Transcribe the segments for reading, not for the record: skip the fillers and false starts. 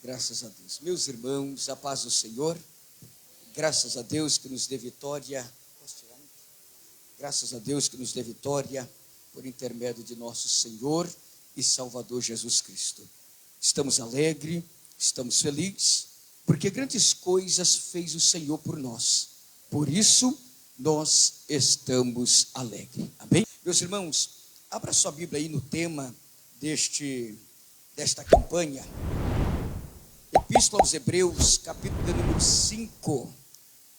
Graças a Deus. Meus irmãos, a paz do Senhor. Graças a Deus que nos dê vitória. Graças a Deus que nos dê vitória por intermédio de nosso Senhor e Salvador Jesus Cristo. Estamos alegres, estamos felizes, porque grandes coisas fez o Senhor por nós. Por isso, nós estamos alegres. Amém? Meus irmãos, abra sua Bíblia aí no tema desta campanha. Epístola aos Hebreus, capítulo de número 5,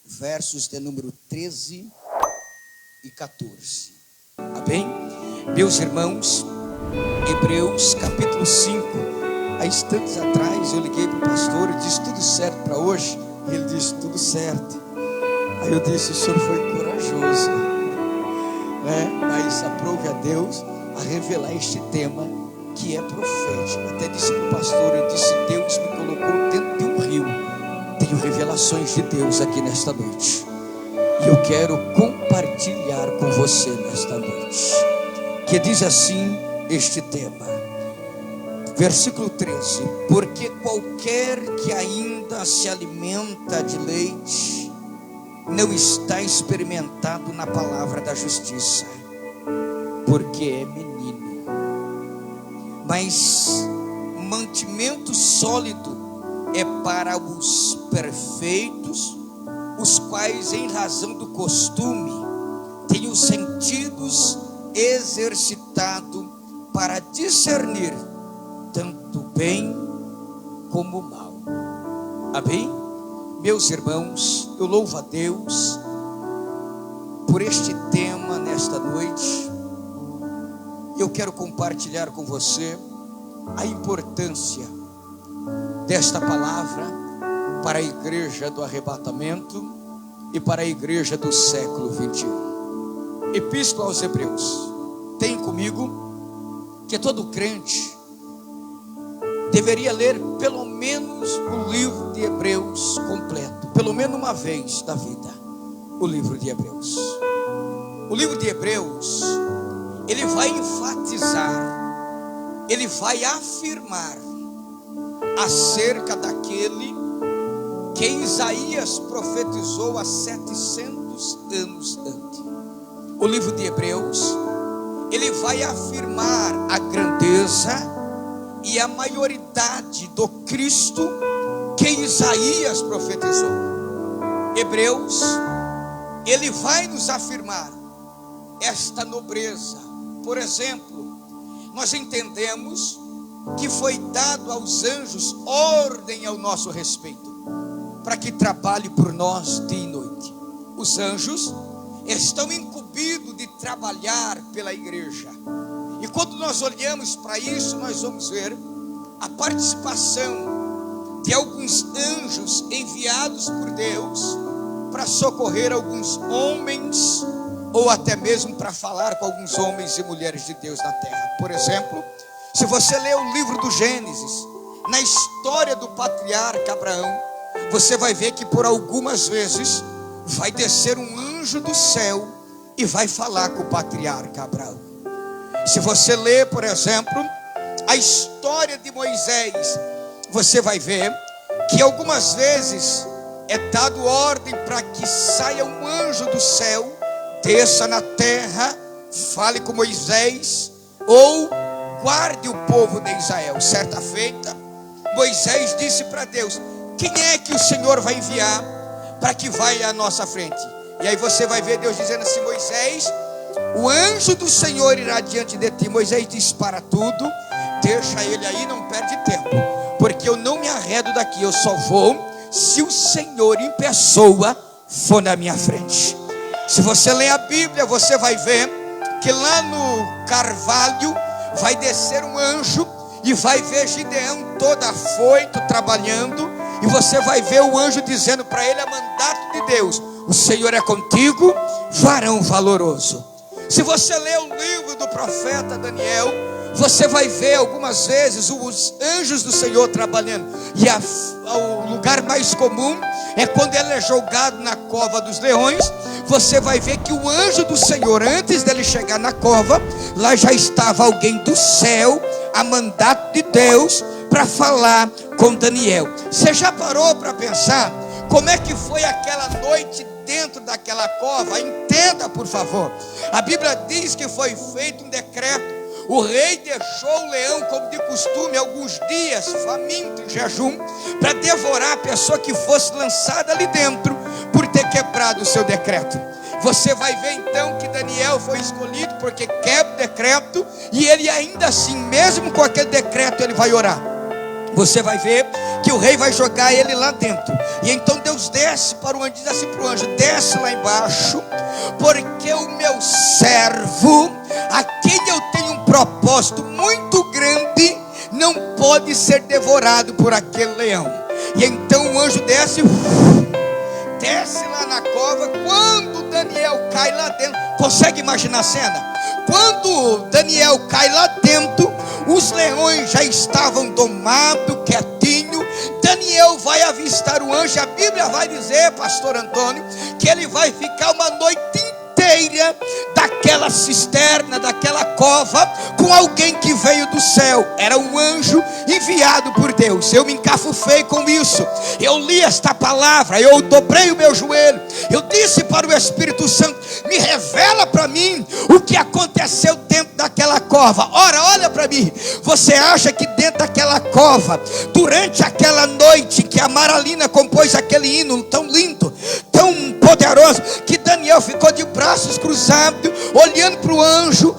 versos de número 13 e 14. Amém? Meus irmãos, Hebreus, capítulo 5. Há instantes atrás eu liguei para o pastor e disse: tudo certo para hoje? E ele disse: tudo certo. Aí eu disse: o senhor foi corajoso, mas aprove a Deus a revelar este tema que é profético. Até disse para o pastor, eu disse: Deus me colocou dentro de um rio. Tenho revelações de Deus aqui nesta noite, e eu quero compartilhar com você nesta noite, que diz assim este tema, versículo 13: porque qualquer que ainda se alimenta de leite não está experimentado na palavra da justiça, porque é menino. Mas mantimento sólido é para os perfeitos, os quais, em razão do costume, têm os sentidos exercitados para discernir tanto o bem como o mal. Amém? Meus irmãos, eu louvo a Deus por este tema nesta noite. Eu quero compartilhar com você a importância desta palavra para a igreja do arrebatamento e para a igreja do século 21. Epístola aos Hebreus. Tem comigo que todo crente deveria ler pelo menos o livro de Hebreus completo, pelo menos uma vez na vida, o livro de Hebreus. O livro de Hebreus, ele vai enfatizar, ele vai afirmar acerca daquele que Isaías profetizou há 700 anos antes. O livro de Hebreus, ele vai afirmar a grandeza e a maioridade do Cristo que Isaías profetizou. Hebreus, ele vai nos afirmar esta nobreza. Por exemplo, nós entendemos que foi dado aos anjos ordem ao nosso respeito, para que trabalhe por nós dia e noite. Os anjos estão incumbidos de trabalhar pela igreja. E quando nós olhamos para isso, nós vamos ver a participação de alguns anjos enviados por Deus para socorrer alguns homens, ou até mesmo para falar com alguns homens e mulheres de Deus na terra. Por exemplo, se você ler o livro do Gênesis, na história do patriarca Abraão, você vai ver que por algumas vezes vai descer um anjo do céu e vai falar com o patriarca Abraão. Se você ler, por exemplo, a história de Moisés, você vai ver que algumas vezes é dado ordem para que saia um anjo do céu, desça na terra, fale com Moisés, ou guarde o povo de Israel. Certa feita, Moisés disse para Deus: quem é que o Senhor vai enviar para que vá à nossa frente? E aí você vai ver Deus dizendo assim: Moisés, o anjo do Senhor irá diante de ti. Moisés disse: para tudo, deixa ele aí, não perde tempo, porque eu não me arredo daqui, eu só vou se o Senhor em pessoa for na minha frente. Se você ler a Bíblia, você vai ver que lá no Carvalho vai descer um anjo e vai ver Gideão todo afoito trabalhando, e você vai ver o anjo dizendo para ele, a mandato de Deus: o Senhor é contigo, varão valoroso. Se você ler o livro do profeta Daniel, você vai ver algumas vezes os anjos do Senhor trabalhando. E o lugar mais comum é quando ele é jogado na cova dos leões. Você vai ver que o anjo do Senhor, antes dele chegar na cova, lá já estava alguém do céu, a mandato de Deus, para falar com Daniel. Você já parou para pensar como é que foi aquela noite dentro daquela cova? Entenda, por favor. A Bíblia diz que foi feito um decreto. O rei deixou o leão, como de costume, alguns dias, faminto, em jejum, para devorar a pessoa que fosse lançada ali dentro, por ter quebrado o seu decreto. Você vai ver então que Daniel foi escolhido porque quebra o decreto, e ele ainda assim, mesmo com aquele decreto, ele vai orar. Você vai ver que o rei vai jogar ele lá dentro. E então Deus desce para o anjo, diz assim para o anjo: desce lá embaixo, porque o meu servo, a quem eu tenho um propósito muito grande, não pode ser devorado por aquele leão. E então o anjo desce lá na cova. Quando Daniel cai lá dentro, consegue imaginar a cena? Quando Daniel cai lá dentro, os leões já estavam domados, quietinho. Daniel vai avistar o anjo. A Bíblia vai dizer, pastor Antônio, que ele vai ficar uma noite inteira daquela cisterna, daquela cova, com alguém que veio do céu. Era um anjo enviado por Deus. Eu me encafufei com isso. Eu li esta palavra, eu dobrei o meu joelho, eu disse para o Espírito Santo: me revela para mim o que aconteceu dentro daquela cova. Ora, olha para mim. Você acha que dentro daquela cova, durante aquela noite que a Maralina compôs aquele hino tão lindo, tão poderoso, que Daniel ficou de braços cruzados, olhando para o anjo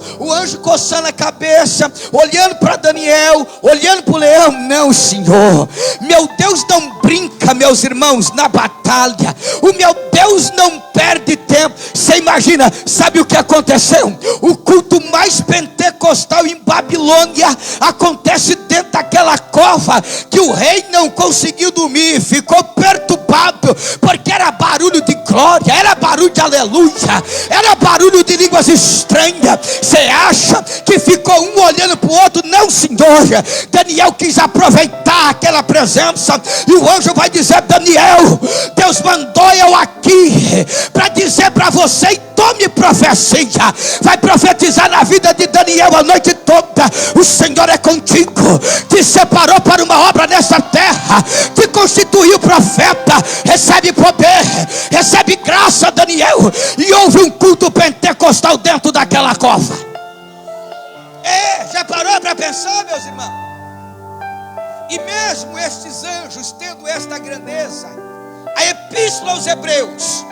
coçando a cabeça, olhando para Daniel, olhando para o leão? Não, Senhor, meu Deus não brinca, meus irmãos, na batalha. O meu Deus não perde tempo. Você imagina, sabe o que aconteceu? O culto mais pentecostal em Babilônia acontece dentro daquela cova, que o rei não conseguiu dormir, ficou perturbado, porque era barulho de glória, era barulho de aleluia, era barulho de línguas estranhas. Você acha que ficou um olhando para o outro? Não, Senhor. Daniel quis aproveitar aquela presença, e o anjo vai dizer: Daniel, Deus mandou eu aqui para dizer para você, e tome profecia. Vai profetizar na vida de Daniel a noite toda. O Senhor é contigo, te separou para uma obra nessa terra, te constituiu profeta. Recebe poder, recebe graça, Daniel. E houve um culto pentecostal dentro daquela cova. Já parou para pensar, meus irmãos? E mesmo estes anjos tendo esta grandeza, a epístola aos Hebreus,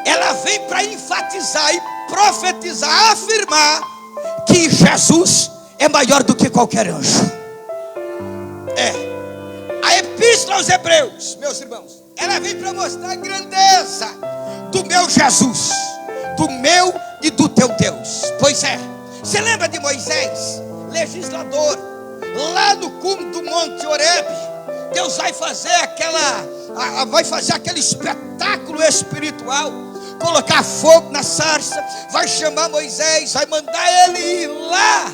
ela vem para enfatizar e profetizar, afirmar que Jesus é maior do que qualquer anjo. A epístola aos Hebreus, meus irmãos, ela vem para mostrar a grandeza do meu Jesus, do meu e do teu Deus. Pois é, você lembra de Moisés, legislador, lá no cume do Monte Horebe? Deus vai fazer aquele espetáculo espiritual, colocar fogo na sarça, vai chamar Moisés, vai mandar ele ir lá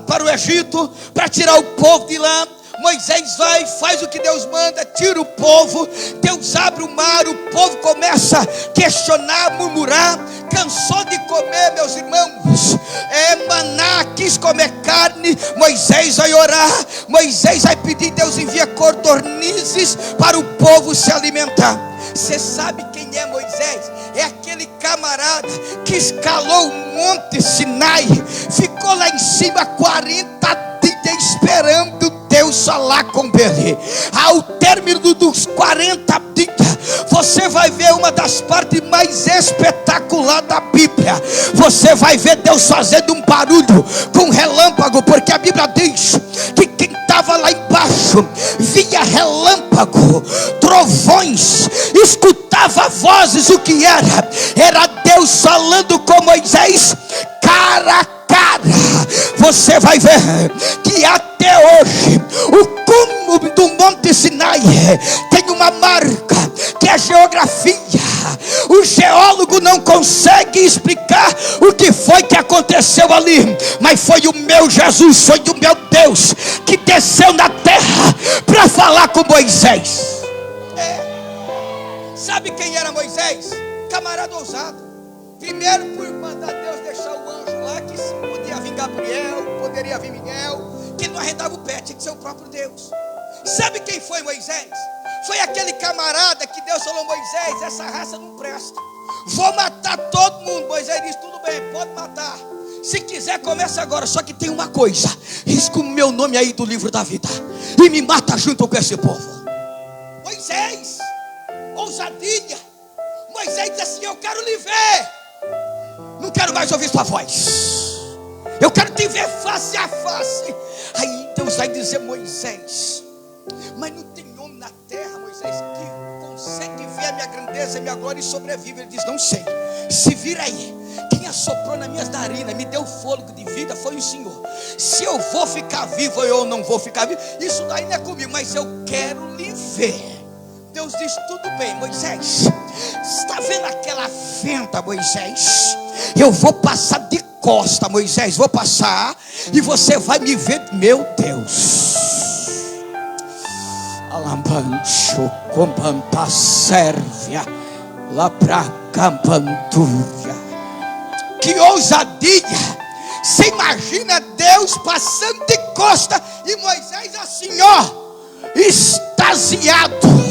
para o Egito, para tirar o povo de lá. Moisés vai, faz o que Deus manda, tira o povo. Deus abre o mar, o povo começa a questionar, murmurar, cansou de comer, meus irmãos, maná, quis comer carne. Moisés vai orar, Moisés vai pedir, Deus envia codornizes para o povo se alimentar. Você sabe quem é Moisés? É aquele camarada que escalou o Monte Sinai, ficou lá em cima 40 dias esperando Deus falar com ele. Ao término dos 40 dias, você vai ver uma das partes mais espetaculares da Bíblia. Você vai ver Deus fazendo um barulho com relâmpago, porque a Bíblia diz que quem estava lá embaixo via relâmpago, trovões, escutava vozes. O que era? Era Deus falando com Moisés cara a cara. Você vai ver que até hoje o cume do Monte Sinai tem uma marca, que é a geografia. O geólogo não consegue explicar o que foi que aconteceu ali, mas foi o meu Jesus, foi o meu Deus que desceu na terra para falar com Moisés. Sabe quem era Moisés? Camarada ousado. Primeiro, por mandar Deus deixar o anjo lá, que podia vir Gabriel, poderia vir Miguel, que não arredava o pé, tinha que ser o próprio Deus. Sabe quem foi Moisés? Foi aquele camarada que Deus falou: Moisés, essa raça não presta, vou matar todo mundo. Moisés disse: tudo bem, pode matar, se quiser começa agora, só que tem uma coisa: risca o meu nome aí do livro da vida e me mata junto com esse povo. Moisés, ousadia. Moisés disse assim: eu quero lhe ver, não quero mais ouvir sua voz, eu quero te ver face a face. Aí Deus vai dizer: Moisés, mas não tem homem na terra, Moisés, que consegue ver a minha grandeza e a minha glória e sobrevive. Ele diz: não sei, se vira aí. Quem assoprou nas minhas narinas, me deu fôlego de vida, foi o Senhor. Se eu vou ficar vivo ou eu não vou ficar vivo, isso daí não é comigo, mas eu quero lhe ver. Deus diz: tudo bem, Moisés, está vendo aquela fenda, Moisés? Eu vou passar de costa, Moisés, vou passar e você vai me ver. Meu Deus, alambancho companta sérvia lá pra campantura. Que ousadia! Você imagina Deus passando de costa e Moisés assim, ó, extasiado.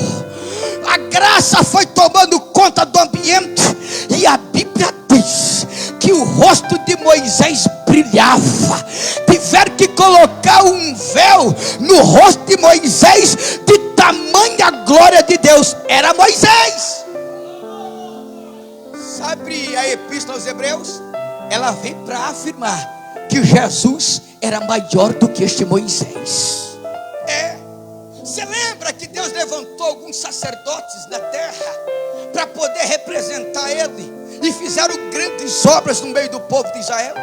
A graça foi tomando conta do ambiente e a Bíblia diz que o rosto de Moisés brilhava. Tiveram que colocar um véu no rosto de Moisés, de tamanha glória de Deus. Era Moisés. Sabe a Epístola aos Hebreus? Ela vem para afirmar que Jesus era maior do que este Moisés. Você lembra que Deus levantou alguns sacerdotes na terra para poder representar Ele, e fizeram grandes obras no meio do povo de Israel?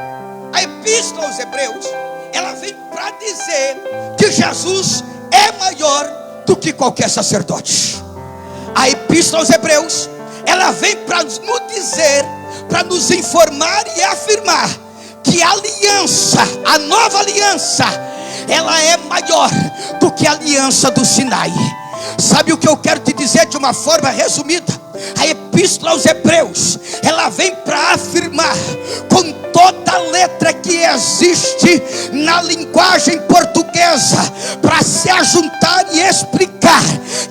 A Epístola aos Hebreus, ela vem para dizer que Jesus é maior do que qualquer sacerdote. A Epístola aos Hebreus, ela vem para nos dizer, para nos informar e afirmar que a aliança, a nova aliança, ela é maior do que a aliança do Sinai. Sabe o que eu quero te dizer de uma forma resumida? A Epístola aos Hebreus, ela vem para afirmar com toda a letra que existe na linguagem portuguesa, para se ajuntar e explicar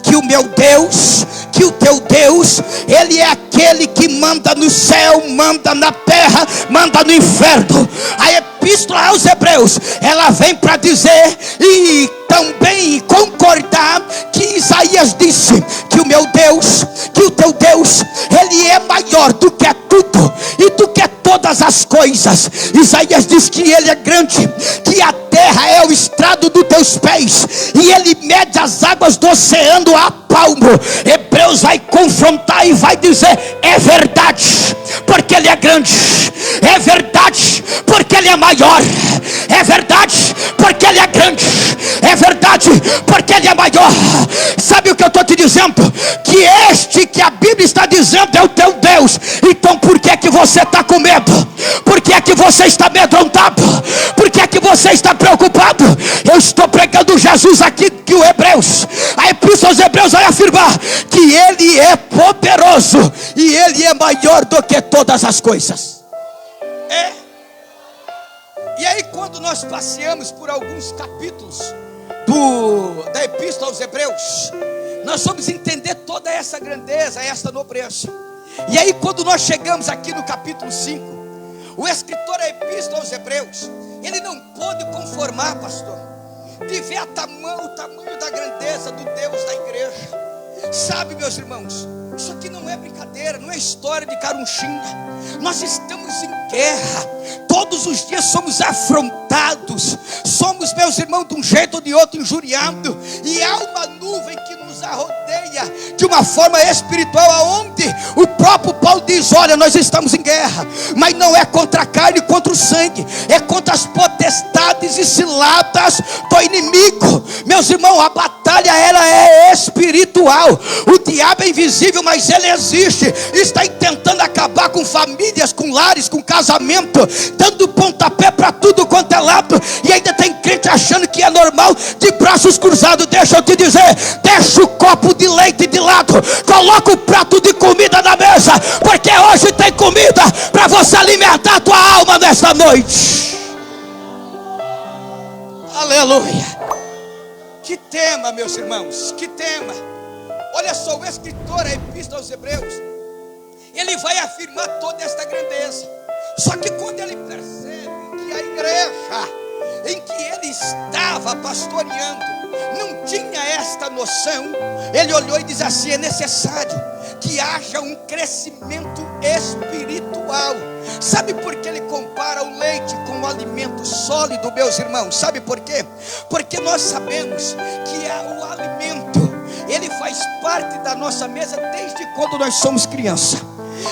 que o meu Deus, que o teu Deus, Ele é aquele que manda no céu, manda na terra, manda no inferno. A Epístola aos Hebreus, ela vem para dizer e também concordar que Isaías disse que o meu Deus, que o teu Deus, Ele é maior do que tudo e do que todas as coisas. Isaías diz que Ele é grande, que a terra é o estrado dos teus pés e Ele mede as águas do oceano a palmo. Hebreus vai confrontar e vai dizer: é verdade, porque Ele é grande, é verdade, porque Ele é maior, é verdade, porque Ele é grande, é verdade, porque Ele é maior. Sabe o que eu estou te dizendo? Que este que a Bíblia está dizendo é o teu Deus. Então por que é que você está com medo? Por que é que você está amedrontado? Por que é que você está preocupado? Eu estou pregando Jesus aqui, que o Hebreus, a Epístola aos Hebreus vai afirmar que Ele é poderoso e Ele é maior do que todas as coisas. E aí, quando nós passeamos por alguns capítulos da Epístola aos Hebreus, nós vamos entender toda essa grandeza, essa nobreza. E aí, quando nós chegamos aqui no capítulo 5, o escritor da Epístola aos Hebreus, ele não pôde conformar, pastor, de ver o tamanho da grandeza do Deus da igreja. Sabe, meus irmãos, isso aqui não é brincadeira, não é história de carunchinha. Nós estamos em guerra, todos os dias somos afrontados, somos, meus irmãos, de um jeito ou de outro injuriados, e há uma nuvem que nos arrodeia de uma forma espiritual, aonde o próprio Paulo diz: olha, nós estamos em guerra, mas não é contra a carne e contra o sangue, é contra as potestades e ciladas do inimigo. Meus irmãos, a batalha ela é espiritual. O diabo é invisível, mas ele existe, está tentando acabar com famílias, com lares, com casamento, dando pontapé para tudo quanto é lado. E ainda tem crente achando que é normal, de braços cruzados. Deixa eu te dizer, deixa o copo de leite de lado, coloca o prato de comida na mesa, porque hoje tem comida para você alimentar a tua alma nesta noite. Aleluia. Que tema, meus irmãos, que tema. Olha só, o escritor, a Epístola aos Hebreus, ele vai afirmar toda esta grandeza. Só que quando ele percebe que a igreja em que ele estava pastoreando não tinha esta noção, ele olhou e diz assim: é necessário que haja um crescimento espiritual. Sabe por que ele compara o leite com o alimento sólido, meus irmãos? Sabe por quê? Porque nós sabemos que o alimento, ele faz parte da nossa mesa desde quando nós somos criança.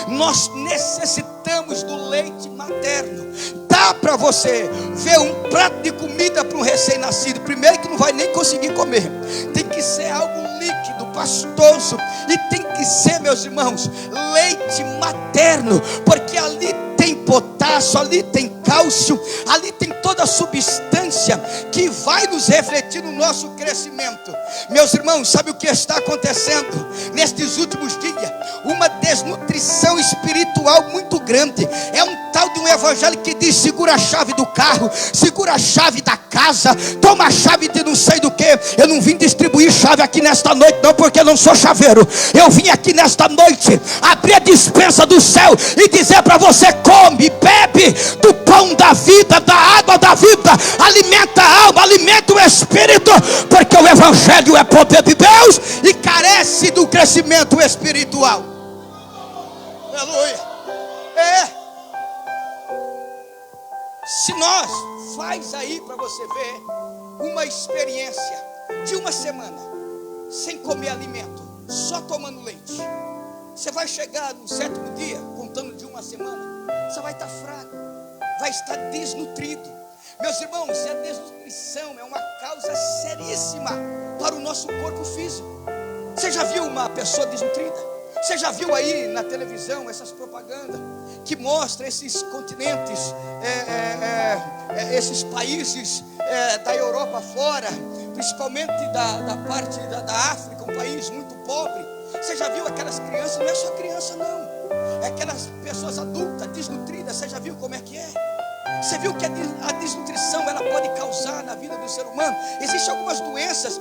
Nós necessitamos do leite materno. Dá para você ver um prato de comida para um recém-nascido, primeiro que não vai nem conseguir comer. Tem que ser algo líquido, pastoso. E tem que ser, meus irmãos, leite materno, porque ali tem potássio, ali tem cálcio, ali tem toda a substância que vai nos refletir no nosso crescimento. Meus irmãos, sabe o que está acontecendo nestes últimos dias? Uma desnutrição espiritual muito grande. É um tal de um evangelho que diz: segura a chave do carro, segura a chave da casa, toma a chave de não sei do que. Eu não vim distribuir chave aqui nesta noite não, porque eu não sou chaveiro. Eu vim aqui nesta noite abrir a despensa do céu e dizer para você: come, bebe do pão da vida, da água da vida, alimenta a alma, alimenta o espírito, porque o evangelho é poder de Deus e carece do crescimento espiritual. Aleluia. Se nós, faz aí para você ver uma experiência de uma semana sem comer alimento, só tomando leite, você vai chegar no 7º dia, contando de uma semana, você vai estar fraco, vai estar desnutrido. Meus irmãos, a desnutrição é uma causa seríssima para o nosso corpo físico. Você já viu uma pessoa desnutrida? Você já viu aí na televisão essas propagandas que mostram esses continentes, esses países da Europa fora, principalmente da parte da África, um país muito pobre? Você já viu aquelas crianças? Não é só criança não, é aquelas pessoas adultas desnutridas. Você já viu como é que é? Você viu que a desnutrição ela pode causar na vida do ser humano? Existem algumas doenças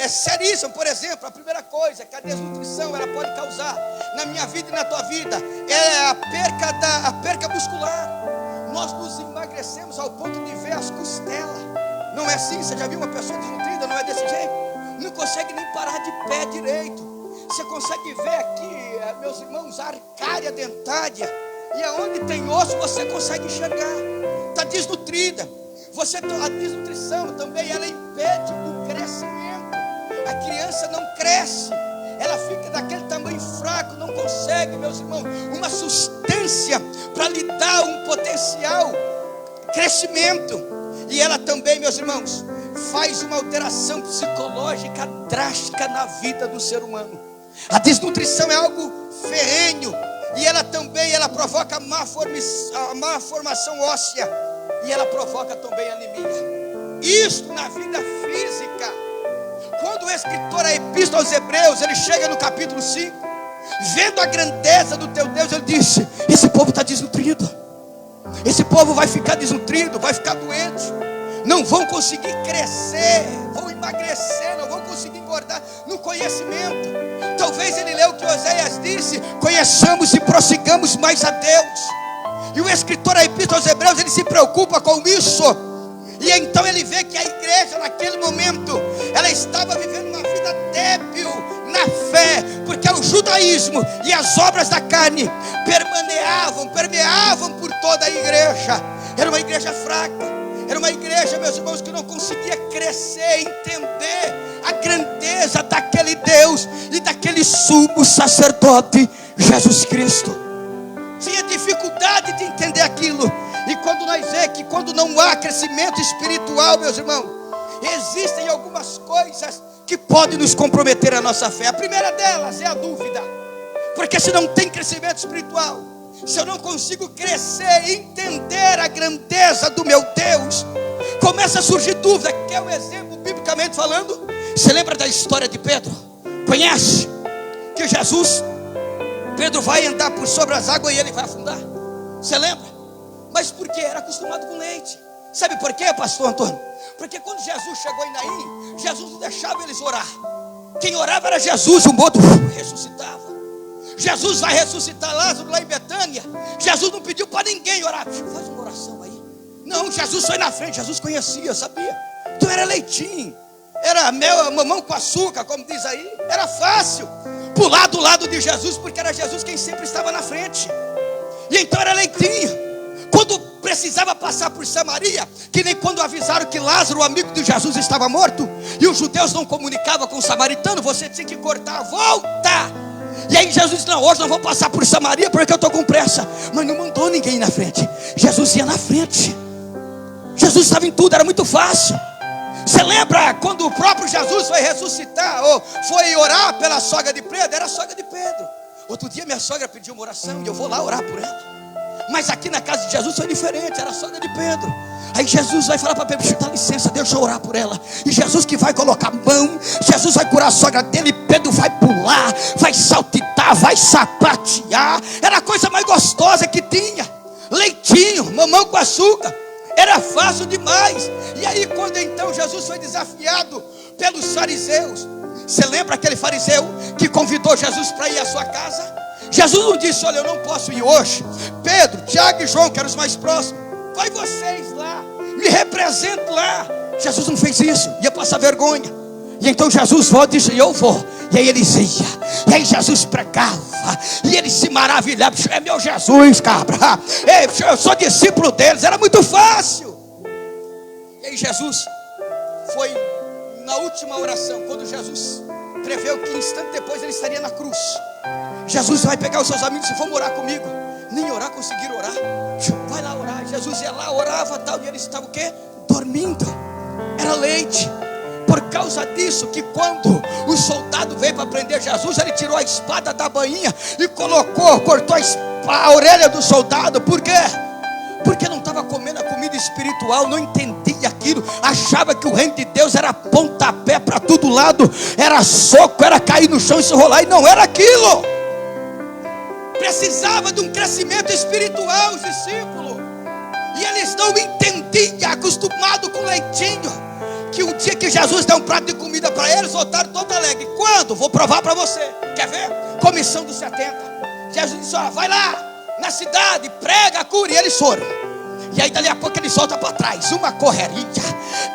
seríssimas. Por exemplo, a primeira coisa que a desnutrição ela pode causar na minha vida e na tua vida é a perca muscular. Nós nos emagrecemos ao ponto de ver as costelas. Não é assim? Você já viu uma pessoa desnutrida? Não é desse jeito? Não consegue nem parar de pé direito. Você consegue ver aqui, meus irmãos, a arcária dentária. E aonde tem osso você consegue enxergar. Está desnutrida. A desnutrição também ela impede o crescimento. A criança não cresce, ela fica daquele tamanho fraco, não consegue, meus irmãos, uma substância para lhe dar um potencial crescimento. E ela também, meus irmãos, faz uma alteração psicológica drástica na vida do ser humano. A desnutrição é algo ferrenho. E ela também provoca má formação óssea. E ela provoca também anemia. Isto na vida física. Quando o escritor, a Epístola aos Hebreus, ele chega no capítulo 5, vendo a grandeza do teu Deus, ele disse: esse povo está desnutrido. Esse povo vai ficar desnutrido, vai ficar doente, não vão conseguir crescer, vão emagrecer, não vão conseguir engordar no conhecimento. Talvez ele leu o que Oséias disse: conheçamos e prossigamos mais a Deus. E o escritor da Epístola aos Hebreus, ele se preocupa com isso. E então ele vê que a igreja naquele momento, ela estava vivendo uma vida débil na fé, porque o judaísmo e as obras da carne permeavam por toda a igreja. Era uma igreja fraca, era uma igreja, meus irmãos, que não conseguia crescer, entender a grandeza daquele Deus e daquele sumo sacerdote Jesus Cristo. Tinha dificuldade de entender aquilo. E quando nós vemos que quando não há crescimento espiritual, meus irmãos, existem algumas coisas que podem nos comprometer a nossa fé. A primeira delas é a dúvida. Porque se não tem crescimento espiritual, se eu não consigo crescer e entender a grandeza do meu Deus, começa a surgir dúvida. Quer um exemplo biblicamente falando? Você lembra da história de Pedro? Conhece? Que Pedro vai andar por sobre as águas e ele vai afundar. Você lembra? Mas por quê? Era acostumado com leite. Sabe por quê, pastor Antônio? Porque quando Jesus chegou em Naim, Jesus não deixava eles orar. Quem orava era Jesus, o morto ressuscitava. Jesus vai ressuscitar Lázaro lá em Betânia. Jesus não pediu para ninguém orar. Faz uma oração aí. Não, Jesus foi na frente. Jesus conhecia, sabia. Então era leitinho, era mel, mamão com açúcar, como diz aí. Era fácil pular do lado de Jesus, porque era Jesus quem sempre estava na frente. E então era leitinho. Quando precisava passar por Samaria, que nem quando avisaram que Lázaro, o amigo de Jesus, estava morto, e os judeus não comunicavam com o samaritano, você tinha que cortar a volta. E aí Jesus disse, não, hoje não vou passar por Samaria porque eu estou com pressa. Mas não mandou ninguém ir na frente. Jesus ia na frente. Jesus estava em tudo, era muito fácil. Você lembra quando o próprio Jesus foi ressuscitar, ou foi orar pela sogra de Pedro? Era a sogra de Pedro. Outro dia minha sogra pediu uma oração e eu vou lá orar por ela. Mas aqui na casa de Jesus foi diferente, era a sogra de Pedro. Aí Jesus vai falar para Pedro, dá licença, deixa eu orar por ela. E Jesus que vai colocar a mão, Jesus vai curar a sogra dele. Pedro vai pular, vai saltitar, vai sapatear. Era a coisa mais gostosa que tinha. Leitinho, mamão com açúcar. Era fácil demais. E aí quando então Jesus foi desafiado pelos fariseus, você lembra aquele fariseu que convidou Jesus para ir à sua casa? Jesus não disse, olha, eu não posso ir hoje. Pedro, Tiago e João, que eram os mais próximos, vai vocês lá, me representam lá. Jesus não fez isso, ia passar vergonha. E então Jesus volta e disse, eu vou. E aí eles iam, e aí Jesus pregava, e eles se maravilhavam. É meu Jesus, cabra, eu sou discípulo deles. Era muito fácil. E aí Jesus foi na última oração, quando Jesus preveu que instante depois ele estaria na cruz. Jesus vai pegar os seus amigos e vamos orar comigo. Nem orar conseguiram orar. Vai lá orar. Jesus ia lá, orava tal, e eles estavam o quê? Dormindo. Era leite. Por causa disso que quando o soldado veio para prender Jesus, ele tirou a espada da bainha e cortou a orelha do soldado. Por quê? Porque não estava comendo a comida espiritual, não entendia aquilo, achava que o reino de Deus era pontapé para todo lado, era soco, era cair no chão e se rolar, e não era aquilo. Precisava de um crescimento espiritual os discípulos, e eles não entendiam, acostumado com leitinho, que o dia que Jesus deu um prato de comida para eles, voltaram todo alegre. Quando? Vou provar para você. Quer ver? Comissão dos 70. Jesus disse, ó, vai lá na cidade, prega, cura. E eles foram. E aí dali a pouco eles voltam para trás, uma correria.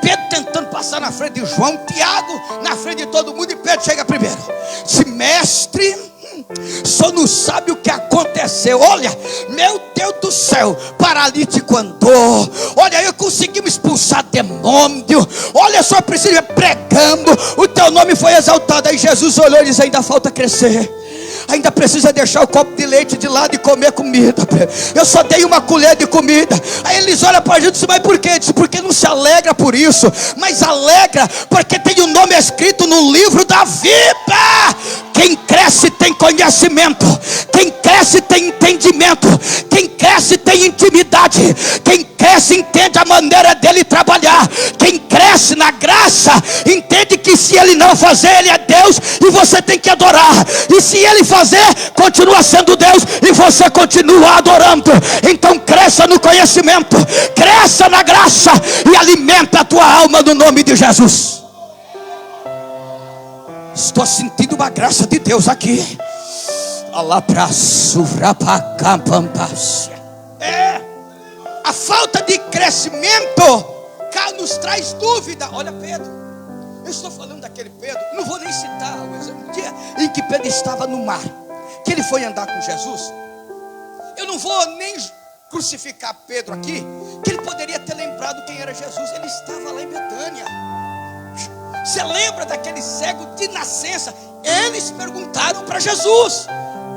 Pedro tentando passar na frente de João, Tiago na frente de todo mundo, e Pedro chega primeiro. Diz, mestre, só não sabe o que aconteceu. Olha, meu Deus do céu, paralítico andou. Olha, eu conseguimos expulsar demônio. Olha, só precisa pregando, o teu nome foi exaltado. Aí Jesus olhou e disse, ainda falta crescer. Ainda precisa deixar o copo de leite de lado e comer comida. Eu só dei uma colher de comida. Aí eles olham para a gente e dizem, mas por quê? Diz, porque não se alegra por isso, mas alegra porque tem o nome escrito no livro da vida. Quem cresce tem conhecimento, quem cresce tem entendimento, quem cresce tem intimidade, quem cresce entende a maneira dele trabalhar, quem cresce na graça entende que se ele não fazer, ele é Deus e você tem que adorar, e se ele fazer, continua sendo Deus e você continua adorando. Então cresça no conhecimento, cresça na graça e alimenta a tua alma no nome de Jesus. Estou sentindo uma graça de Deus aqui. A falta de crescimento nos traz dúvida. Olha Pedro, eu estou falando daquele Pedro, não vou nem citar o exemplo do dia em que Pedro estava no mar, que ele foi andar com Jesus. Eu não vou nem crucificar Pedro aqui, que ele poderia ter lembrado quem era Jesus. Ele estava lá em Betânia. Você lembra daquele cego de nascença? Eles perguntaram para Jesus,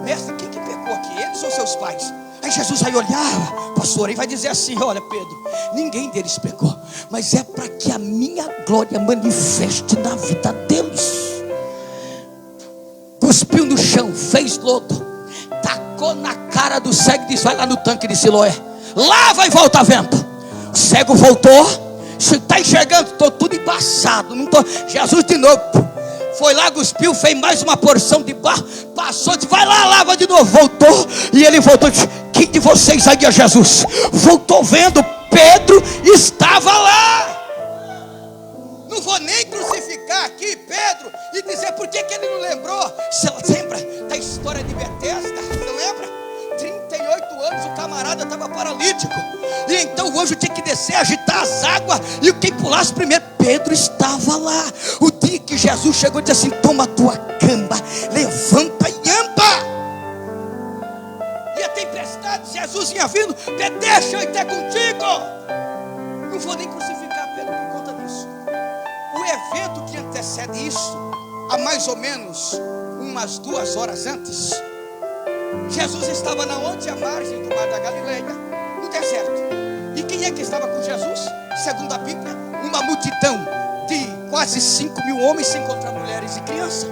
mestre, quem que pecou aqui? Eles ou seus pais? Aí Jesus vai olhar, pastor, e vai dizer assim, olha Pedro, ninguém deles pecou, mas é para que a minha glória manifeste na vida deles. Cuspiu no chão, fez lodo, tacou na cara do cego e disse, vai lá no tanque de Siloé, lava e volta vento. O cego voltou. Você está enxergando? Estou tudo embaçado, não tô. Jesus de novo foi lá, cuspiu, fez mais uma porção de barro, passou, disse, vai lá, lava de novo. Voltou, e ele voltou, disse, quem de vocês aí é Jesus? Voltou vendo, Pedro estava lá. Não vou nem crucificar aqui Pedro e dizer por que ele não lembrou. Você lembra da história de Betesda? Você lembra? 38 anos o camarada estava paralítico. E então o anjo tinha que descer, agitar as águas. E quem pulasse primeiro, Pedro estava lá. O dia que Jesus chegou e disse assim: toma a tua cama, levanta e anda. E a tempestade, Jesus vinha vindo: Pedro, deixa eu ir até contigo. Não vou nem crucificar Pedro por conta disso. O evento que antecede isso, há mais ou menos umas 2 horas antes, Jesus estava na onde? À margem do mar da Galileia, no deserto. E quem é que estava com Jesus? Segundo a Bíblia, uma multidão de quase 5.000 homens, sem contar mulheres e crianças.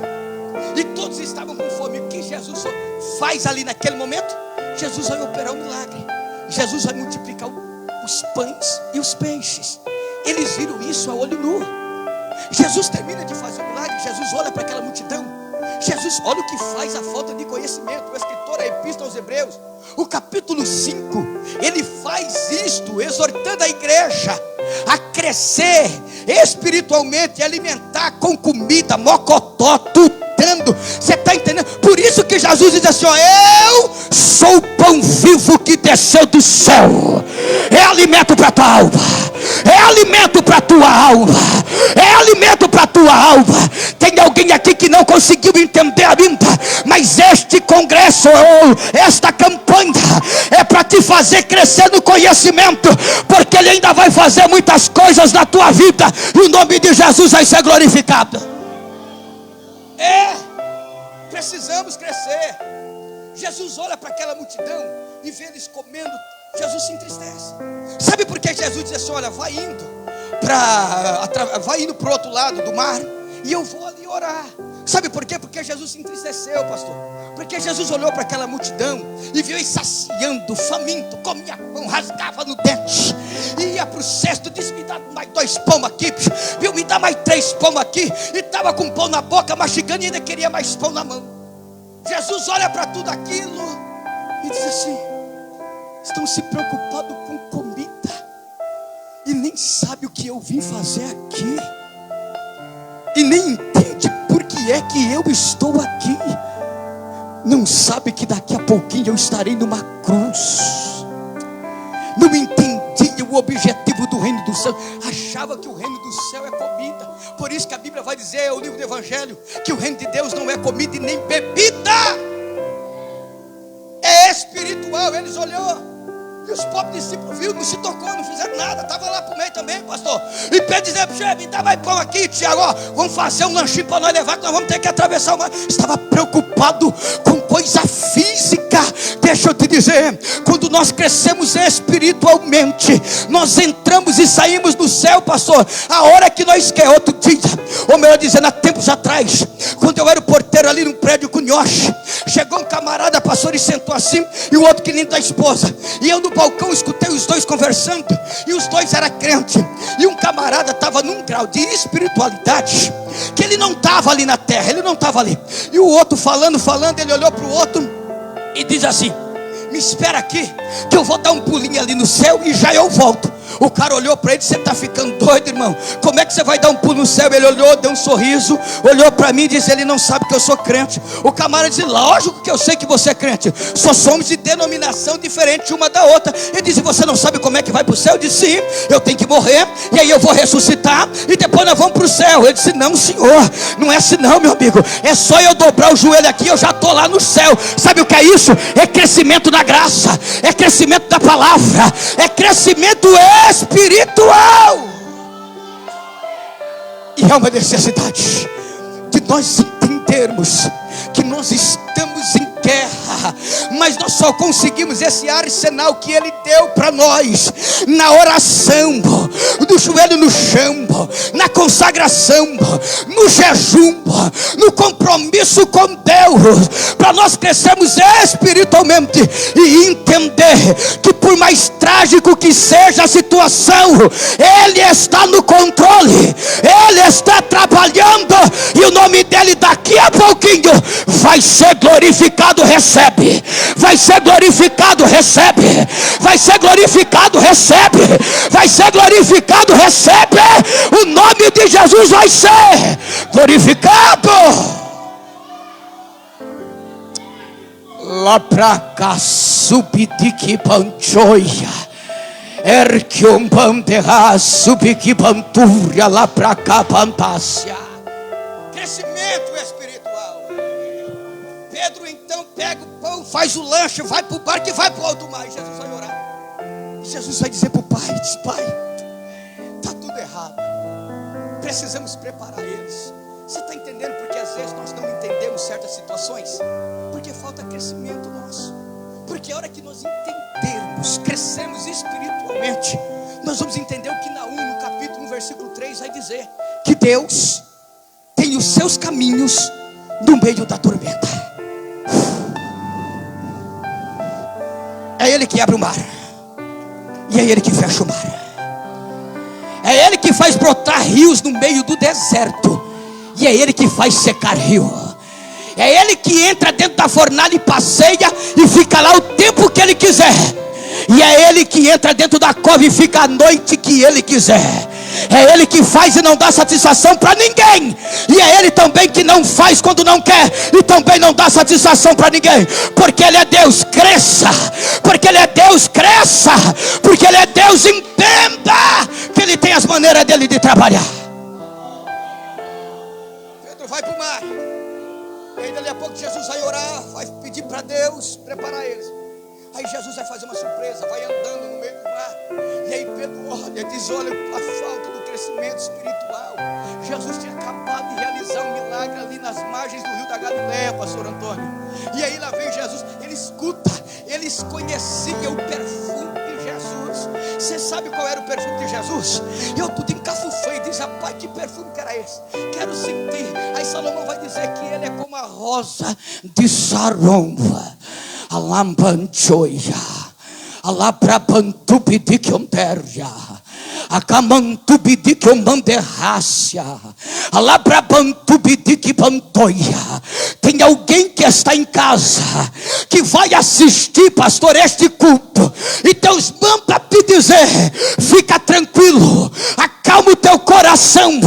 E todos estavam com fome. O que Jesus faz ali naquele momento? Jesus vai operar um milagre. Jesus vai multiplicar os pães e os peixes. Eles viram isso a olho nu. Jesus termina de fazer o milagre. Jesus olha para aquela multidão. Jesus, olha o que faz a falta de conhecimento. O escritor da Epístola aos Hebreus, o capítulo 5, ele faz isto, exortando a igreja a crescer espiritualmente, alimentar com comida, mocotó, tutando. Você está entendendo? Por isso que Jesus diz assim: ó, eu sou o pão vivo que desceu do céu. É alimento para a tua alma. É alimento para a tua alma. É alimento para a tua alma. Tem alguém aqui que não conseguiu entender ainda, mas este congresso ou esta campanha é para te fazer crescer no conhecimento, porque ele ainda vai fazer muitas coisas na tua vida e o nome de Jesus vai ser glorificado. Precisamos crescer. Jesus olha para aquela multidão e vê eles comendo. Jesus se entristece. Sabe por que Jesus diz assim: olha, vai indo para o outro lado do mar e eu vou ali orar. Sabe por quê? Porque Jesus se entristeceu, pastor. Porque Jesus olhou para aquela multidão e viu eles saciando, faminto, comia pão, rasgava no dente, ia para o cesto, disse: me dá mais 2 pão aqui, viu? Me dá mais 3 pão aqui. E estava com pão na boca, mastigando, e ainda queria mais pão na mão. Jesus olha para tudo aquilo e diz assim: estão se preocupados com comida e nem sabe o que eu vim fazer aqui, e nem entende por que é que eu estou aqui. Não sabe que daqui a pouquinho eu estarei numa cruz. Não entendia o objetivo do reino do céu. Achava que o reino do céu é comida. Por isso que a Bíblia vai dizer, o livro do Evangelho, que o reino de Deus não é comida e nem bebida, é espiritual. Eles olhou e os pobres discípulos viram, não se tocou, não fizeram nada. Estava lá para o meio também, pastor. E Pedro dizia: me dá mais pão aqui, Tiago, ó, vamos fazer um lanchinho para nós levar, que nós vamos ter que atravessar o mar. Estava preocupado com coisa física. Deixa eu te dizer, quando nós crescemos espiritualmente, nós entramos e saímos do céu, pastor, a hora que nós quer. Outro dia, ou melhor dizendo, há tempos atrás, quando eu era o porteiro ali no prédio com Nhoche, chegou um camarada, pastor, e sentou assim, e o outro que nem da esposa, e eu no balcão escutei os dois conversando, e os dois eram crentes, e um camarada estava num grau de espiritualidade, que ele não estava ali na terra, ele não estava ali, e o outro falando, ele olhou para o outro, e diz assim: me espera aqui, que eu vou dar um pulinho ali no céu, e já eu volto. O cara olhou para ele: você está ficando doido, irmão? Como é que você vai dar um pulo no céu? Ele olhou, deu um sorriso, olhou para mim e disse: ele não sabe que eu sou crente. O camarada disse: lógico que eu sei que você é crente, só somos de denominação diferente uma da outra. Ele disse: você não sabe como é que vai para o céu? Eu disse: sim, eu tenho que morrer, e aí eu vou ressuscitar, e depois nós vamos para o céu. Ele disse: não, senhor, não é assim não, meu amigo, é só eu dobrar o joelho aqui, eu já estou lá no céu. Sabe o que é isso? É crescimento na graça, é crescimento da palavra, é crescimento espiritual. E é uma necessidade de nós entendermos que nós estamos em guerra, mas nós só conseguimos esse arsenal que Ele deu para nós na oração, do joelho no chão, na consagração, no jejum, no compromisso com Deus, para nós crescermos espiritualmente e entender que por mais trágico que seja a situação, Ele está no controle, Ele está trabalhando, e o nome dEle daqui a pouco pouquinho. Vai ser glorificado, recebe. Vai ser glorificado, recebe. Vai ser glorificado, recebe. Vai ser glorificado, recebe. O nome de Jesus vai ser glorificado. Lá pra cá, subidiki panchoia, erquium panterra, subiki panturia, lá pra cá, pantácia. Crescimento espiritual. Pedro então pega o pão, faz o lanche, vai para o barco e vai para o alto mar. E Jesus vai orar. E Jesus vai dizer para o pai: diz, pai, está tudo errado. Precisamos preparar eles. Você está entendendo porque às vezes nós não entendemos certas situações? Porque falta crescimento nosso. Porque a hora que nós entendermos, crescemos espiritualmente, nós vamos entender o que Naum, no capítulo 1, versículo 3, vai dizer: que Deus tem os seus caminhos no meio da tormenta. É Ele que abre o mar, e é Ele que fecha o mar. É Ele que faz brotar rios no meio do deserto, e é Ele que faz secar rio. É Ele que entra dentro da fornalha e passeia e fica lá o tempo que Ele quiser. E é Ele que entra dentro da cova e fica a noite que Ele quiser. É Ele que faz e não dá satisfação para ninguém. E é Ele também que não faz quando não quer, e também não dá satisfação para ninguém. Porque Ele é Deus, cresça. Porque Ele é Deus, cresça. Porque Ele é Deus, entenda que Ele tem as maneiras dele de trabalhar. Pedro vai para o mar. E aí dali a pouco Jesus vai orar, vai pedir para Deus preparar eles. Aí Jesus vai fazer uma surpresa, vai andando no meio do mar. E aí Pedro olha, diz: olha a falta do crescimento espiritual. Jesus tinha acabado de realizar um milagre ali nas margens do rio da Galileia, pastor Antônio. E aí lá vem Jesus, ele escuta, eles conheciam o perfume de Jesus. Você sabe qual era o perfume de Jesus? Eu tudo encafufei, diz: rapaz, que perfume que era esse? Quero sentir. Aí Salomão vai dizer que ele é como a rosa de Saron. Alampanchoia, alabrabantubidiquionterja, acamantubidiquionmanderrácia, alabrabantubidiquipantoia. Tem alguém que está em casa, que vai assistir, pastor, este culto, e Deus manda te dizer: fica tranquilo, acalma o teu coração,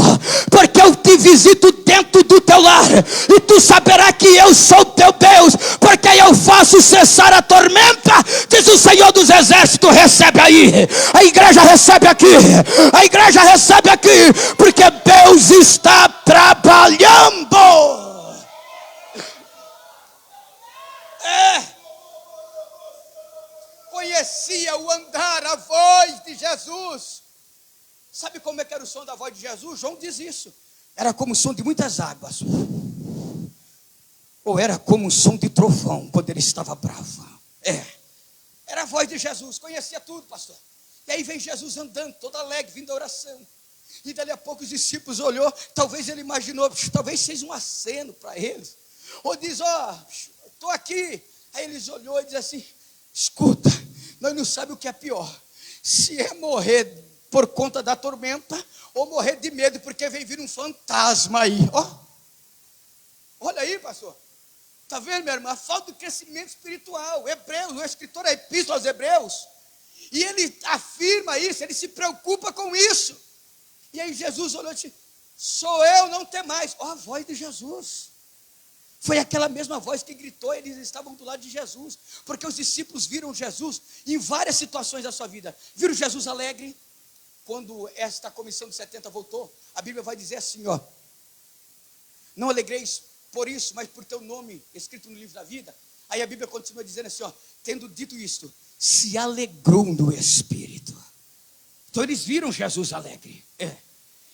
porque eu te visito dentro do teu lar, e tu saberás que eu sou teu Deus, porque eu faço cessar a tormenta, diz o Senhor dos Exércitos. Recebe aí, a igreja recebe aqui, a igreja recebe aqui, porque Deus está trabalhando. Conhecia o andar, a voz de Jesus. Sabe como é que era o som da voz de Jesus? João diz isso. Era como o som de muitas águas, ou era como o som de trovão quando ele estava bravo. Era a voz de Jesus. Conhecia tudo, pastor. E aí vem Jesus andando, todo alegre, vindo da oração. E dali a pouco os discípulos olhou. Talvez ele imaginou, talvez fez um aceno para eles, ou diz: estou aqui. Aí eles olhou e diz assim: escuta, nós não sabemos o que é pior, se é morrer por conta da tormenta, ou morrer de medo porque vem vir um fantasma aí. Olha aí, pastor. Está vendo, minha irmã? A falta de crescimento espiritual. Hebreus, o escritor da epístola aos Hebreus, e ele afirma isso, ele se preocupa com isso. E aí Jesus olhou e disse: sou eu, não tem mais. A voz de Jesus. Foi aquela mesma voz que gritou. Eles estavam do lado de Jesus, porque os discípulos viram Jesus em várias situações da sua vida. Viram Jesus alegre. Quando esta comissão de 70 voltou, a Bíblia vai dizer assim: não alegreis por isso, mas por teu nome escrito no livro da vida. Aí a Bíblia continua dizendo assim: tendo dito isto, se alegrou no Espírito. Então eles viram Jesus alegre.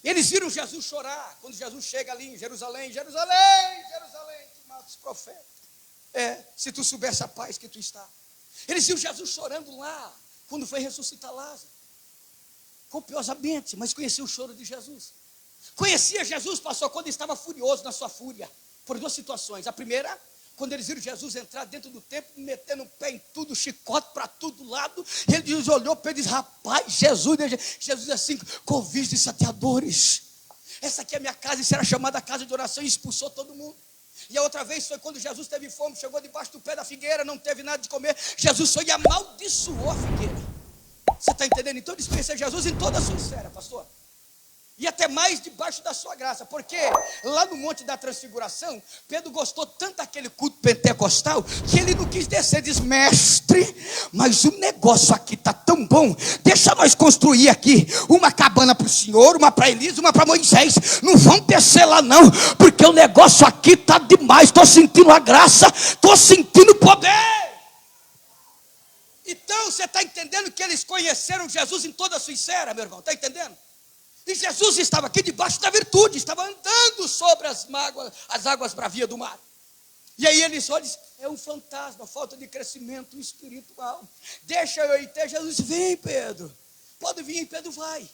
Eles viram Jesus chorar quando Jesus chega ali em Jerusalém. Jerusalém, Jerusalém, que mata os profetas. Se tu soubesse a paz que tu está. Eles viram Jesus chorando lá quando foi ressuscitar Lázaro, copiosamente, mas conhecia o choro de Jesus. Conhecia Jesus, pastor, quando estava furioso na sua fúria, por duas situações. A primeira, quando eles viram Jesus entrar dentro do templo, metendo o pé em tudo, chicote para todo lado, e ele olhou para ele e disse: rapaz, Jesus diz assim: convide sateadores, essa aqui é a minha casa, e será chamada casa de oração, e expulsou todo mundo. E a outra vez foi quando Jesus teve fome, chegou debaixo do pé da figueira, não teve nada de comer. Jesus foi e amaldiçoou a figueira. Você está entendendo? Então eles conheceram Jesus em toda a sua esfera, pastor. E até mais debaixo da sua graça, porque lá no Monte da Transfiguração, Pedro gostou tanto daquele culto pentecostal, que ele não quis descer, diz: mestre, mas o negócio aqui está tão bom, deixa nós construir aqui uma cabana para o senhor, uma para Elisa, uma para Moisés, não vamos descer lá não, porque o negócio aqui está demais, estou sentindo a graça, estou sentindo o poder. Então você está entendendo que eles conheceram Jesus em toda a sua esfera, meu irmão, está entendendo? E Jesus estava aqui debaixo da virtude, estava andando sobre as águas bravias do mar. E aí eles olham e dizem: é um fantasma, falta de crescimento espiritual. Deixa eu ir ter. Jesus disse: vem, Pedro, pode vir. Pedro vai.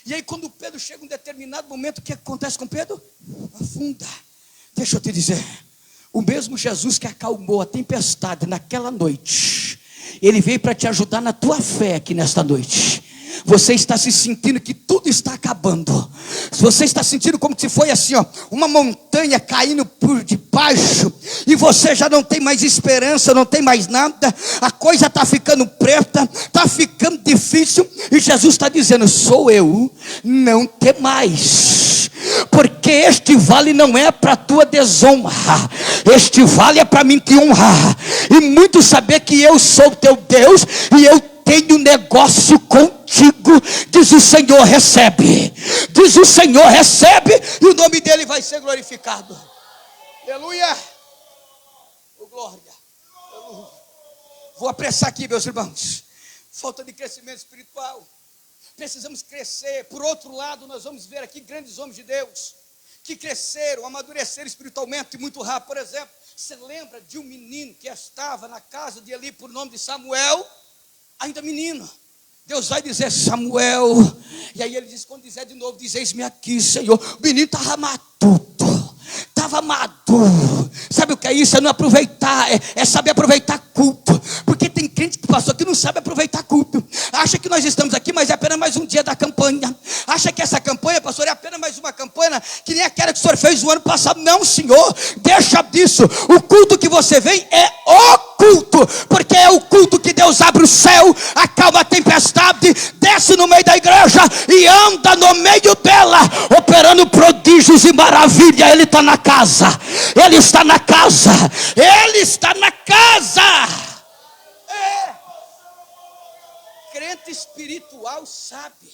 E aí quando Pedro chega em um determinado momento, o que acontece com Pedro? Afunda. Deixa eu te dizer, o mesmo Jesus que acalmou a tempestade naquela noite, ele veio para te ajudar na tua fé aqui nesta noite. Você está se sentindo que tudo está acabando. Você está sentindo como se foi assim, ó, uma montanha caindo por debaixo, e você já não tem mais esperança, não tem mais nada. A coisa está ficando preta, está ficando difícil, e Jesus está dizendo: sou eu, não temais, porque este vale não é para tua desonra, este vale é para mim te honrar, e muito saber que eu sou teu Deus, e eu tenho negócio contigo, diz o Senhor, recebe. Diz o Senhor, recebe, e o nome dele vai ser glorificado. Aleluia. Oh, glória. Aleluia. Vou apressar aqui, meus irmãos. Falta de crescimento espiritual. Precisamos crescer. Por outro lado, nós vamos ver aqui grandes homens de Deus que cresceram, amadureceram espiritualmente muito rápido. Por exemplo, você lembra de um menino que estava na casa de Eli por nome de Samuel? Ainda menino, Deus vai dizer: Samuel, e aí ele diz, quando dizer de novo, diz: eis-me aqui, Senhor. O menino estava matuto, estava maduro. Sabe o que é isso? É não aproveitar, é saber aproveitar culto. Porque tem crente que passou que não sabe aproveitar culto. Acha que nós estamos aqui, mas é apenas mais um dia da campanha. Acha que essa campanha, pastor, é apenas mais uma campanha, que nem aquela que o senhor fez o ano passado. Não, Senhor, deixa disso. O culto que você vem é o culto, porque é o culto que Deus abre o céu, acalma a tempestade, desce no meio da igreja e anda no meio dela, operando prodígios e maravilha. Ele está na casa, ele está na casa, ele está na casa. Crente espiritual sabe,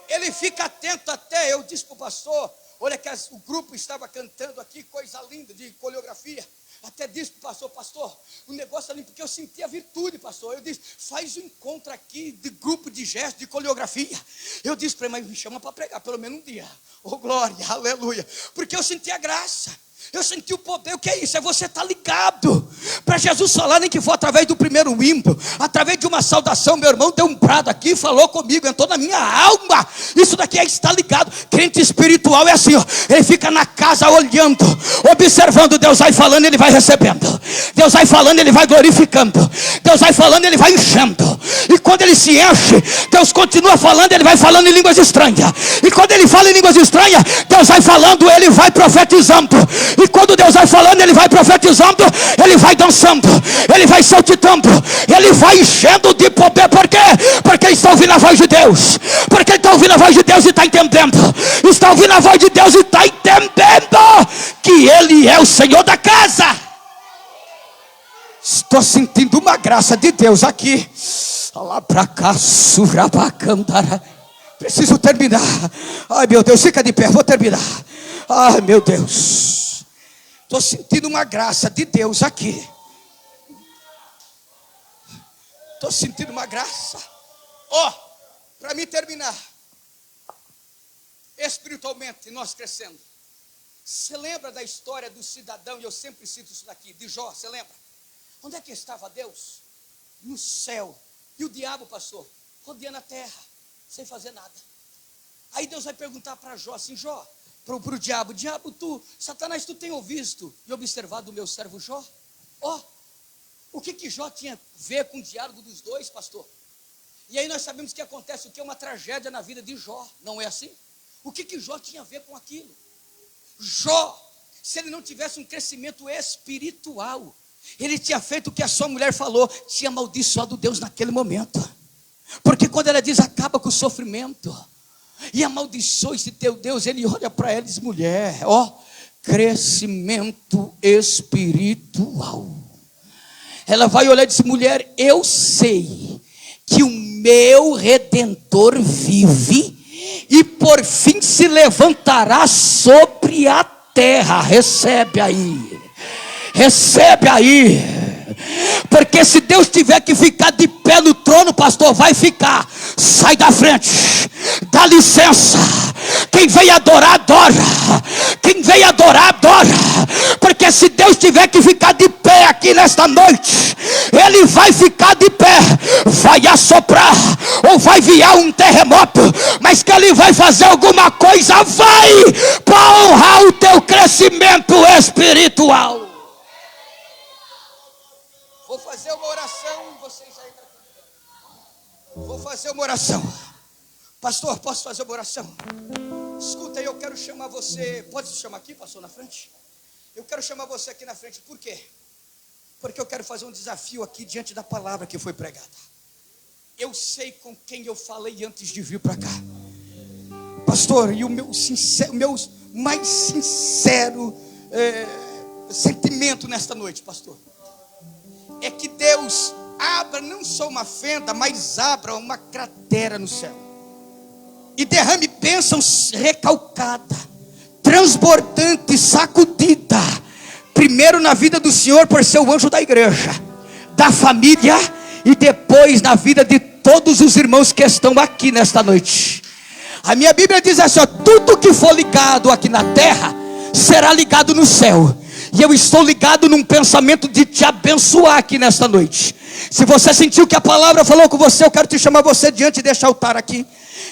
ele fica atento. Até eu disse para o pastor, olha que o grupo estava cantando aqui, coisa linda de coreografia. Até disse para o pastor, o negócio ali, porque eu senti a virtude, pastor. Eu disse: faz um encontro aqui de grupo de gestos, de coreografia. Eu disse para ele: mas me chama para pregar pelo menos um dia. Oh, glória, aleluia. Porque eu senti a graça, eu senti o poder. O que é isso? É você estar ligado para Jesus falar, nem que for através do primeiro hino, através de uma saudação. Meu irmão deu um brado aqui, falou comigo, entrou na minha alma. Isso daqui é estar ligado. Crente espiritual é assim, ó, ele fica na casa olhando, observando. Deus vai falando, ele vai recebendo. Deus vai falando, ele vai glorificando. Deus vai falando, ele vai enchendo. E quando ele se enche, Deus continua falando, ele vai falando em línguas estranhas. E quando ele fala em línguas estranhas, Deus vai falando, ele vai profetizando. E quando Deus vai falando, ele vai profetizando, ele vai dançando, ele vai saltitando, ele vai enchendo de poder. Por quê? Porque ele está ouvindo a voz de Deus. Porque ele está ouvindo a voz de Deus e está entendendo. Está ouvindo a voz de Deus e está entendendo que ele é o Senhor da casa. Estou sentindo uma graça de Deus aqui. Lá para cá, surabacandara. Preciso terminar. Ai, meu Deus, fica de pé, vou terminar. Ai, meu Deus, estou sentindo uma graça de Deus aqui. Estou sentindo uma graça. Ó, para mim terminar, espiritualmente nós crescendo. Você lembra da história do cidadão? E eu sempre cito isso daqui, de Jó. Você lembra? Onde é que estava Deus? No céu. E o diabo, pastor, rodeando a terra, sem fazer nada. Aí Deus vai perguntar para Jó assim: Jó, para o diabo: Satanás, tu tem ouvido e observado o meu servo Jó? Ó, o que Jó tinha a ver com o diálogo dos dois, pastor? E aí nós sabemos que acontece o que? Uma tragédia na vida de Jó, não é assim? O que Jó tinha a ver com aquilo? Jó se ele não tivesse um crescimento espiritual, ele tinha feito o que a sua mulher falou, tinha amaldiçoado Deus naquele momento. Porque quando ela diz, acaba com o sofrimento, e amaldiçoa esse teu Deus, ele olha para ela e diz, mulher, crescimento espiritual. Ela vai olhar e diz, mulher, eu sei que o meu Redentor vive, e por fim se levantará sobre a terra. Recebe aí, recebe aí. Porque se Deus tiver que ficar de pé no trono, pastor, vai ficar. Sai da frente, dá licença. Quem veio adorar, adora. Quem veio adorar, adora. Porque se Deus tiver que ficar de pé aqui nesta noite, Ele vai ficar de pé. Vai assoprar ou vai vier um terremoto, mas que Ele vai fazer alguma coisa, vai, para honrar o teu crescimento espiritual. Vou fazer uma oração, vocês aí. Vou fazer uma oração. Pastor, posso fazer uma oração? Escuta aí, eu quero chamar você. Pode se chamar aqui, pastor, na frente? Eu quero chamar você aqui na frente, por quê? Porque eu quero fazer um desafio aqui diante da palavra que foi pregada. Eu sei com quem eu falei antes de vir para cá, pastor, e o meu mais sincero sentimento nesta noite, pastor, é que Deus abra não só uma fenda, mas abra uma cratera no céu e derrame bênçãos recalcada, transbordante, sacudida, primeiro na vida do Senhor por ser o anjo da igreja, da família, e depois na vida de todos os irmãos que estão aqui nesta noite. A minha Bíblia diz assim, tudo que for ligado aqui na terra será ligado no céu. E eu estou ligado num pensamento de te abençoar aqui nesta noite. Se você sentiu que a palavra falou com você, eu quero te chamar você diante deste altar aqui.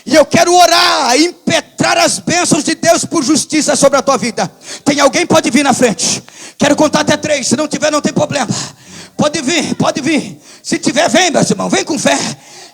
E eu quero orar, impetrar as bênçãos de Deus por justiça sobre a tua vida. Tem alguém? Pode vir na frente. Quero contar até 3, se não tiver não tem problema. Pode vir, pode vir. Se tiver, vem, meu irmão, vem com fé.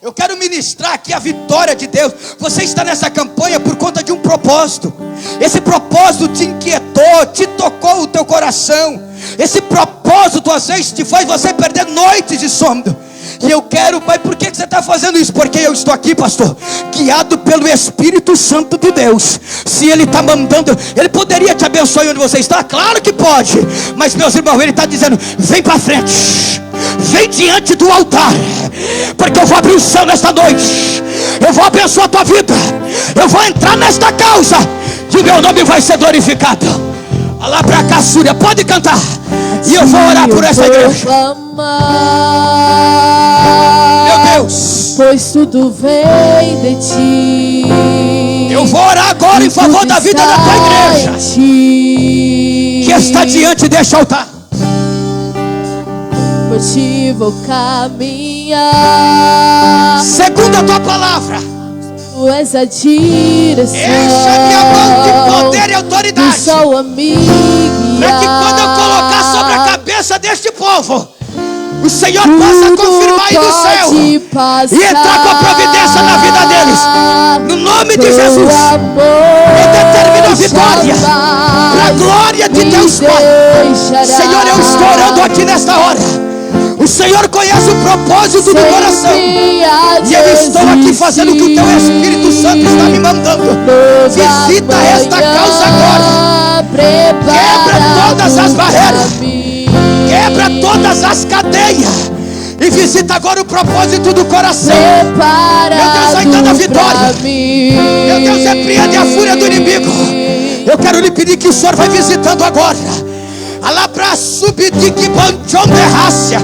Eu quero ministrar aqui a vitória de Deus. Você está nessa campanha por conta de um propósito. Esse propósito te inquietou, te tocou o teu coração. Esse propósito às vezes te faz você perder noites de sono. E eu quero, pai, por que você está fazendo isso? Porque eu estou aqui, pastor, guiado pelo Espírito Santo de Deus. Se Ele está mandando, Ele poderia te abençoar onde você está? Claro que pode. Mas meus irmãos, Ele está dizendo, vem para frente, vem diante do altar, porque eu vou abrir o céu nesta noite. Eu vou abençoar a tua vida. Eu vou entrar nesta causa e o meu nome vai ser glorificado. Olha lá para cá, Súria, pode cantar. E eu vou orar por essa igreja. Meu Deus, pois tudo vem de ti. Eu vou orar agora em favor da vida da tua igreja que está diante deste altar. Por ti vou caminhar, segundo a tua palavra. Tu és a direção. Encha minha mão de poder e autoridade, sou amiga, para que quando eu colocar sobre a cabeça deste povo, o Senhor possa confirmar aí no céu e entrar com a providência na vida deles. No nome de Jesus, eu determino a vitória para a glória de Deus Pai. Senhor, eu estou orando aqui nesta hora. O Senhor conhece o propósito do coração, e eu estou aqui fazendo o que o teu Espírito Santo está me mandando. Visita esta causa agora. Quebra todas as barreiras, quebra todas as cadeias, e visita agora o propósito do coração. Meu Deus, vai dando a vitória. Meu Deus, repreende a fúria do inimigo. Eu quero lhe pedir que o Senhor vai visitando agora. Alá para subir de que banchão de raça.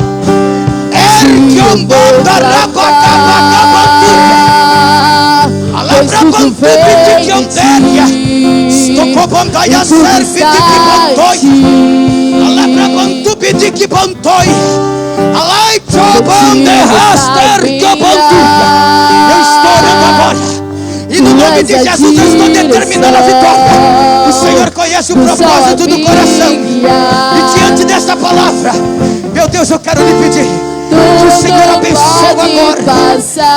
Erguiambanda rabacabacabandura. Alá para bantubi de que andéria. Estocobandaia serve de que bantoi. Alá para bantubi de que bantoi. Alá e chobande raster que bantuba. Eu estou orando agora. E no nome de Jesus eu estou determinando a vitória. O Senhor conhece o propósito do coração. E diante desta palavra, meu Deus, eu quero lhe pedir que o Senhor abençoe agora. Visita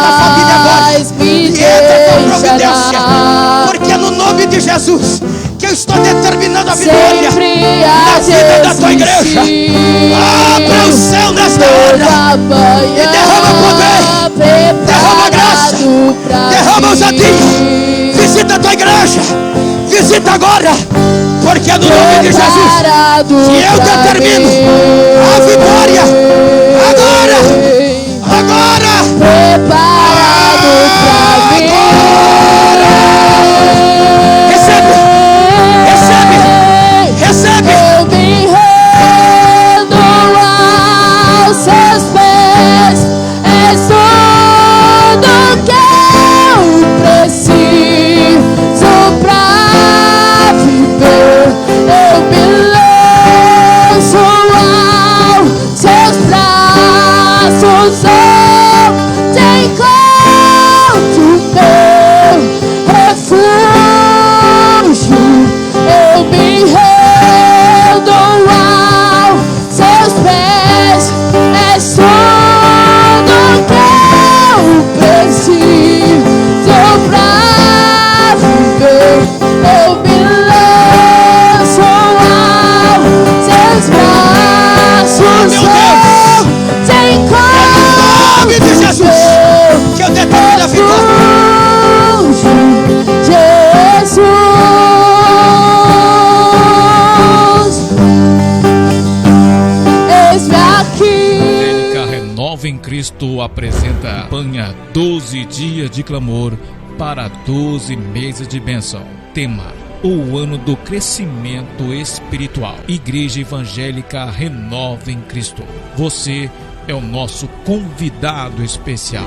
a família agora. E entra de Jesus, que eu estou determinando a vitória na vida da tua igreja. Abra o céu nesta hora e derrama poder, derrama graça, derrama ousadia. Visita a tua igreja, visita agora, porque é no nome de Jesus que eu determino a vitória. Agora, preparado pra mim. Recebe. Eu me rendo aos seus pés. És tudo que eu preciso pra viver. Eu me lanço aos seus braços. Eu te encontro, meu refúgio. Eu me rendo aos seus pés. És tudo que eu preciso pra viver. Eu me lanço aos seus braços. Eu te encontro, Em nome de Jesus, que eu determino a vitória. Jesus. Eis-me aqui. Evangélica Renova em Cristo apresenta a campanha 12 dias de clamor para 12 meses de bênção. Tema: o ano do crescimento espiritual. Igreja Evangélica Renova em Cristo. Você é o nosso convidado especial.